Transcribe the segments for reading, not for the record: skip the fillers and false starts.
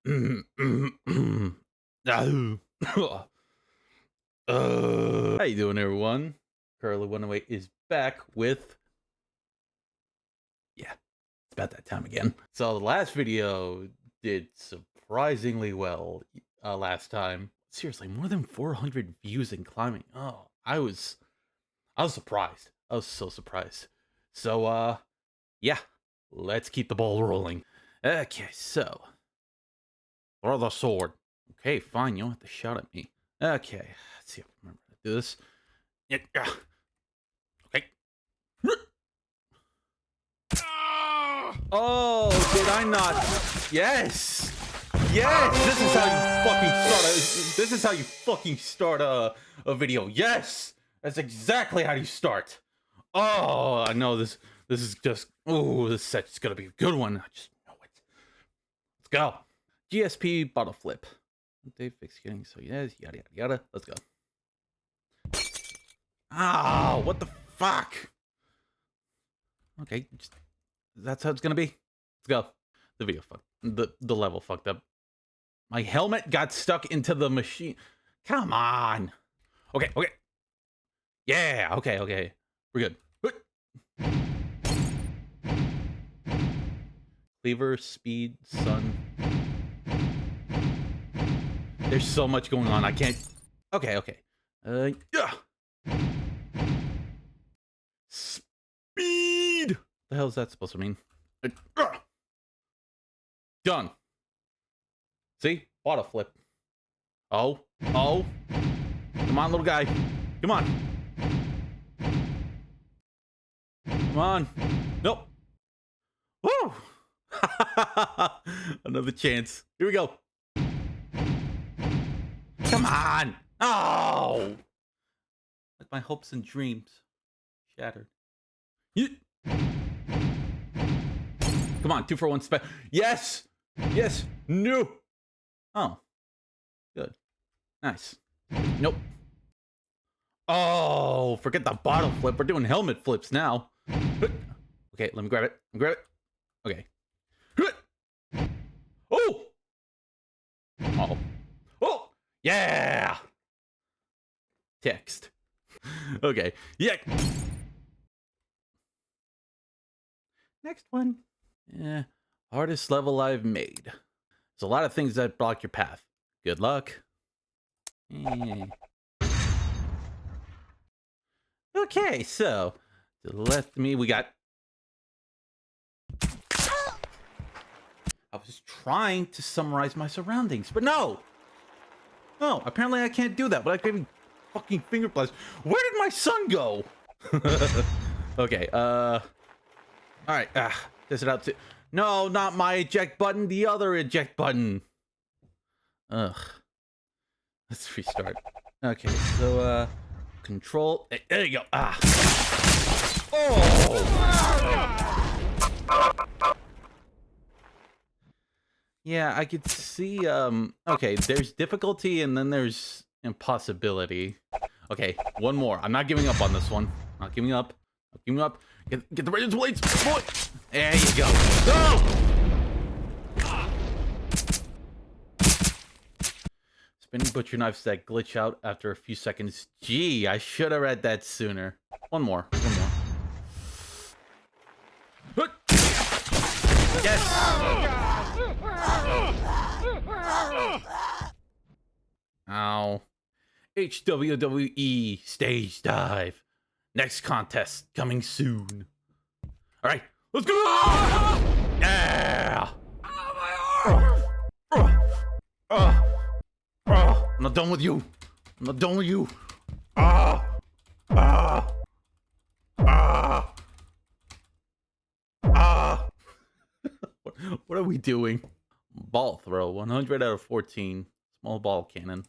How you doing, everyone? Curly108 is back with... Yeah, it's about that time again. So the last video did surprisingly well last time. Seriously, more than 400 views and climbing. Oh, I was surprised. I was so surprised. So, yeah, let's keep the ball rolling. Okay, so... Throw the sword. Okay, fine, you don't have to shout at me. Okay, let's see if I remember how to do this. Yeah, okay. Oh, did I not? Yes! Yes! This is how you fucking start a video. Yes! That's exactly how you start. Oh, I know this is just, oh, this set's gonna be a good one. I just know it. Let's go. GSP bottle flip. They fix getting so yes, yada yada yada. Let's go. Ah, what the fuck? Okay, just, that's how it's gonna be. Let's go. The video fucked. The level fucked up. My helmet got stuck into the machine. Come on. Okay, okay. Yeah, okay. We're good. Cleaver, speed, sun. There's so much going on. I can't. Okay. Yeah. Speed. The hell is that supposed to mean? Done. See? Bottle flip. Oh. Come on, little guy. Come on. Nope. Woo. Another chance. Here we go. Come on! Oh! Like my hopes and dreams shattered. Come on, 2 for 1 spec. Yes! Yes! No! Oh. Good. Nice. Nope. Oh, forget the bottle flip. We're doing helmet flips now. Okay, let me grab it. Okay. Oh! Uh-oh. Oh! Yeah! Text. Okay. Yeah. Next one. Yeah. Hardest level I've made. There's a lot of things that block your path. Good luck. Okay, so to the left of me, we got... I was trying to summarize my surroundings, but no! No, apparently I can't do that, but I can fucking finger blast. Where did my son go? Okay, alright, test it out too. No, not my eject button, the other eject button. Ugh. Let's restart. Okay, so, control. There you go. Ah. Oh! Yeah, I could see, okay, there's difficulty and then there's impossibility. Okay, one more. I'm not giving up on this one. Not giving up. Get the radiance blades. Boy. There you go. Go! Spinning butcher knives that glitch out after a few seconds. Gee, I should have read that sooner. One more. Yes! Ow. HWWE stage dive. Next contest coming soon. Alright, let's go! Yeah! I'm not done with you. What are we doing? Ball throw, 100 out of 14. Small ball cannon.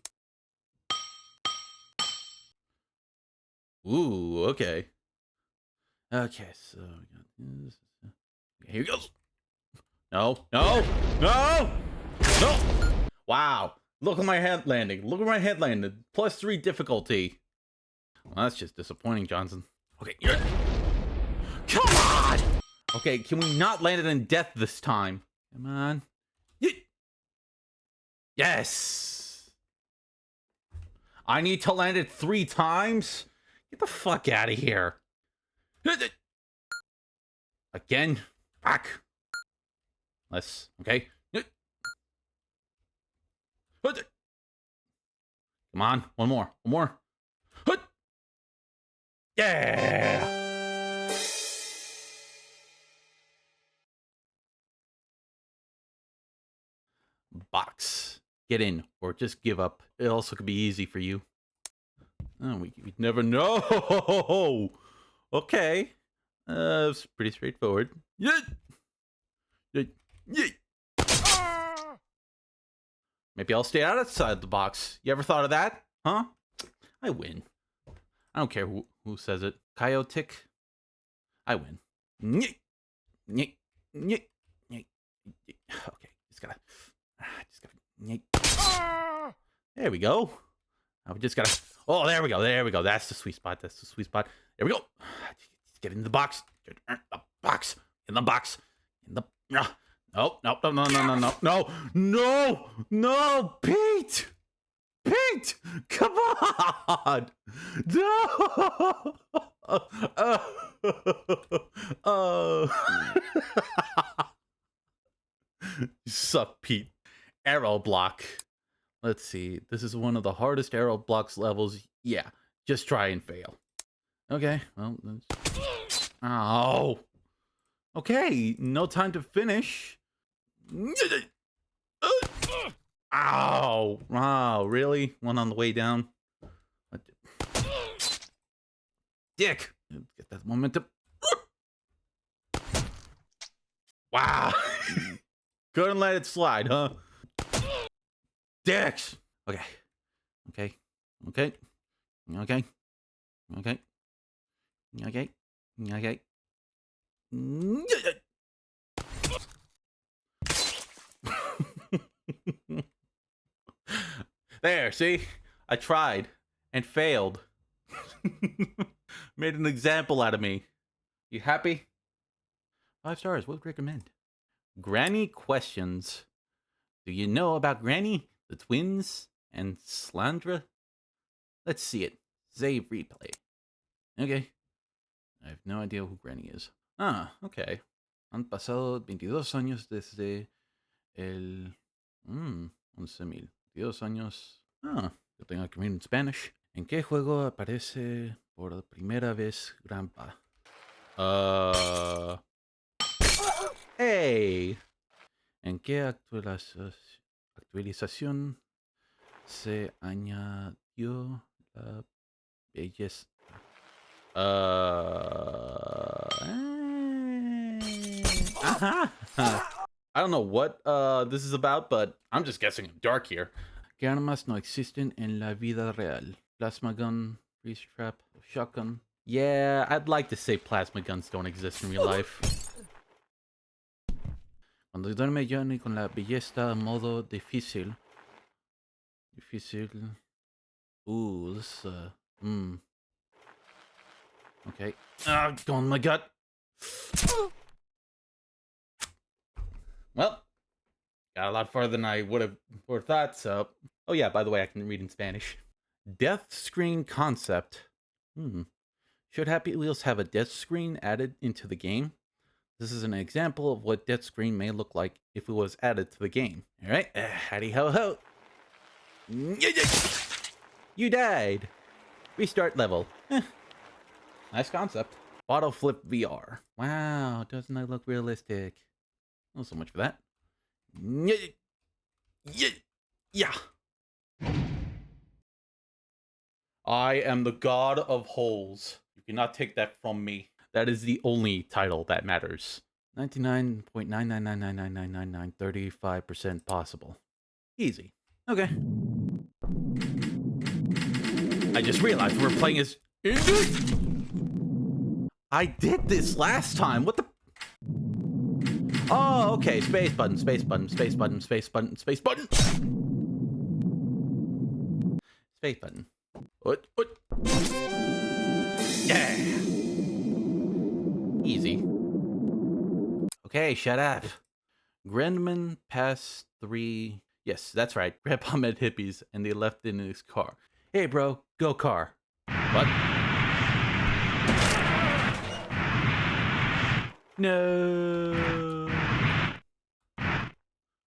Ooh, okay. Okay, so we got this. Okay, here he goes. No. Wow. Look at my head landing. +3 difficulty. Well, that's just disappointing, Johnson. Okay, come on! Okay, can we not land it in death this time? Come on. Yes! I need to land it 3 times? Get the fuck out of here. Again. Back. Less. Okay. Come on. One more. One more. Yeah! Box. Get in or just give up. It also could be easy for you. Oh, we never know. Okay. It's pretty straightforward. Yeah. Maybe I'll stay outside the box. You ever thought of that? Huh? I win. I don't care who says it. Coyotic. I win. Okay, just gotta. There we go. I just gotta. Oh, there we go. There we go. That's the sweet spot. That's the sweet spot. There we go. Get in the box. Get in the box. In the box. In the. No. No. No. No. No. No. No. No. No. No. Pete. Pete. Come on. No. You suck, Pete. Arrow block. Let's see. This is one of the hardest arrow blocks levels. Yeah, just try and fail. Okay, well, oh. Okay, no time to finish. Ow. Wow, really? One on the way down? Dick. Get that momentum. Wow. Couldn't let it slide, huh? Dicks. Okay. Okay. Okay. Okay. Okay. Okay. Okay. There, see? I tried and failed. Made an example out of me. You happy? 5 stars. What would you recommend? Granny questions. Do you know about Granny, the twins, and Slandra? Let's see it. Save replay. Okay. I have no idea who Granny is. Ah, okay. Han pasado 22 años desde el... 11,000. 22 años. Ah, yo tengo que read in Spanish. ¿En qué juego aparece por primera vez Grandpa? Hey. ¿En qué actualización se añadió la belleza? I don't know what this is about, but I'm just guessing dark here. ¿Qué armas no existen en la vida real? Plasma gun, freeze trap, shotgun. Yeah, I'd like to say plasma guns don't exist in real life. Cuando duerme Johnny con la belleza modo difícil. Difícil. Ooh, this Okay. Go in my gut. Well, got a lot farther than I would have thought, so... Oh yeah, by the way, I can read in Spanish. Death screen concept. Should Happy Wheels have a death screen added into the game? This is an example of what death screen may look like if it was added to the game. Alright, howdy ho ho. You died. Restart level. Nice concept. Bottle flip VR. Wow, doesn't that look realistic? Not so much for that. Yeah. I am the god of holes. You cannot take that from me. That is the only title that matters. 99.999999935% possible. Easy. Okay. I just realized we're playing as... I did this last time. What the... Oh, okay. Space button, space button, space button, space button, space button. Space button. What? Yeah. Easy. Okay, shut up. Grandman past 3. Yes, that's right. Grandpa met hippies and they left in his car. Hey, bro, go car. What? No.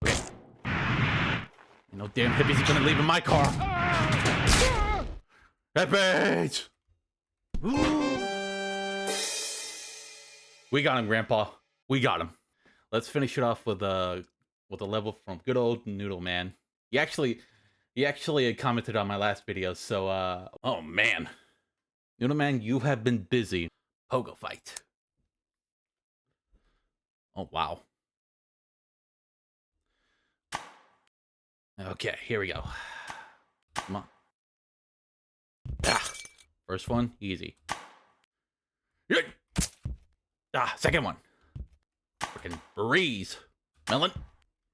Okay. No damn hippies are gonna leave in my car. Hippies! We got him, Grandpa. We got him. Let's finish it off with a level from good old Noodle Man. He actually had commented on my last video, so oh man. Noodle Man, you have been busy. Pogo fight. Oh wow. Okay, here we go. Come on. Ah, first one, easy. Ah, second one. Freaking breeze. Melon.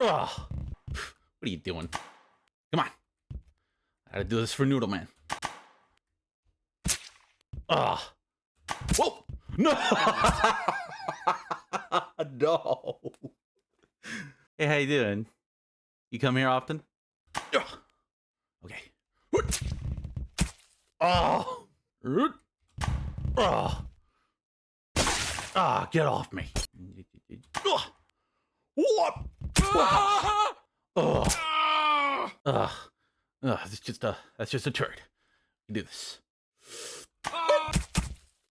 Ugh. What are you doing? Come on. I gotta do this for Noodle Man. Ugh. Whoa! No! No! Hey, how you doing? You come here often? Ugh. Okay. Oh! Oh! Ah, get off me. What? Ugh. Ugh. That's just a turd. You do this.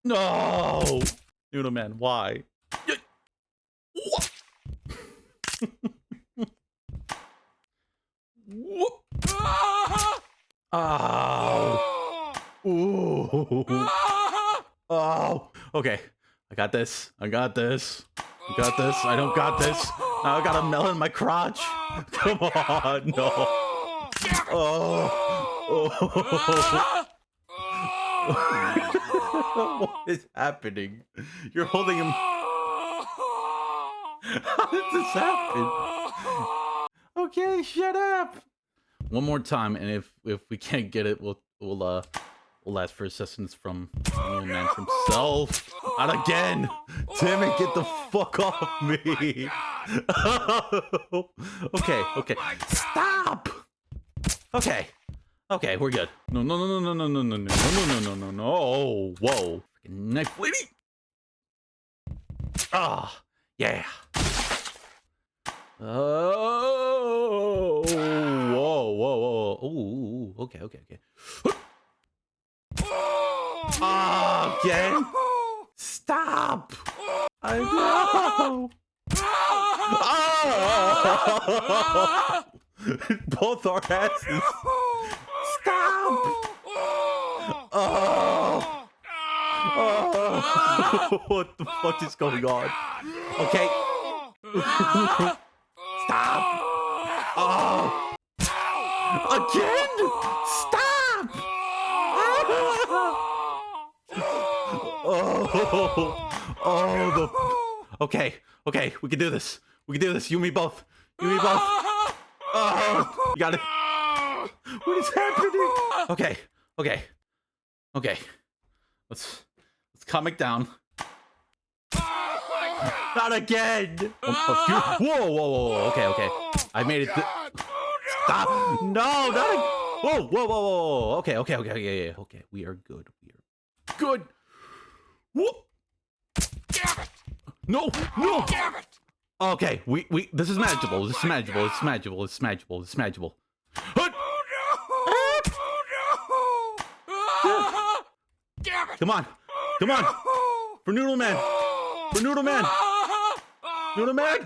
No! Noodle Man, why? Oh. Ooh. Oh. Okay. I got this. I got this. I got this. I don't got this. Now I got a melon in my crotch. Come on. No. Oh. What is happening? You're holding him. How did this happen? Okay, shut up. One more time, and if we can't get it, we'll ask for assistance from Noodle Man himself. Not again! Damn it, get the fuck off me! Okay. Stop! Okay, we're good. No. Oh, whoa. Freaking knife lady! Ah, yeah. Oh, whoa. Ooh, okay. Again? Stop! I know! Oh! Both our asses! Stop! Oh! What the fuck is going on? Okay. Stop! Oh! Again? Stop! Okay, we can do this. You and me both. Oh, you got it. What is happening? Okay. Let's calm it down. Not again. Whoa. Okay. I made it. Stop. No, not again. Whoa. Okay. Okay. We are good. Good. Whoop. Damn it. No. Damn it. Okay, we this is manageable. It's manageable. Oh, no. Damn it. Come on. For Noodle Man. Noodle Man. Noodle Man.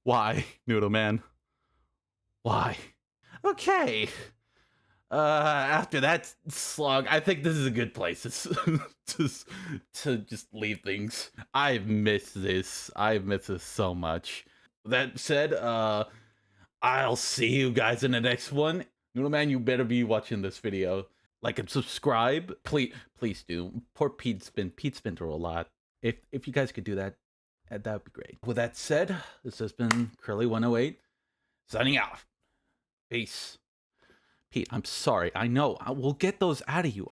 Why, Noodle Man? Why? Okay. After that slog, I think this is a good place to just leave things. I've missed this so much. That said, I'll see you guys in the next one. Noodle Man, you better be watching this video. Like and subscribe. Please do. Poor Pete spin through a lot. If you guys could do that, that would be great. With that said, this has been Curly108 signing out. Peace. Pete, I'm sorry. I know. We'll get those out of you.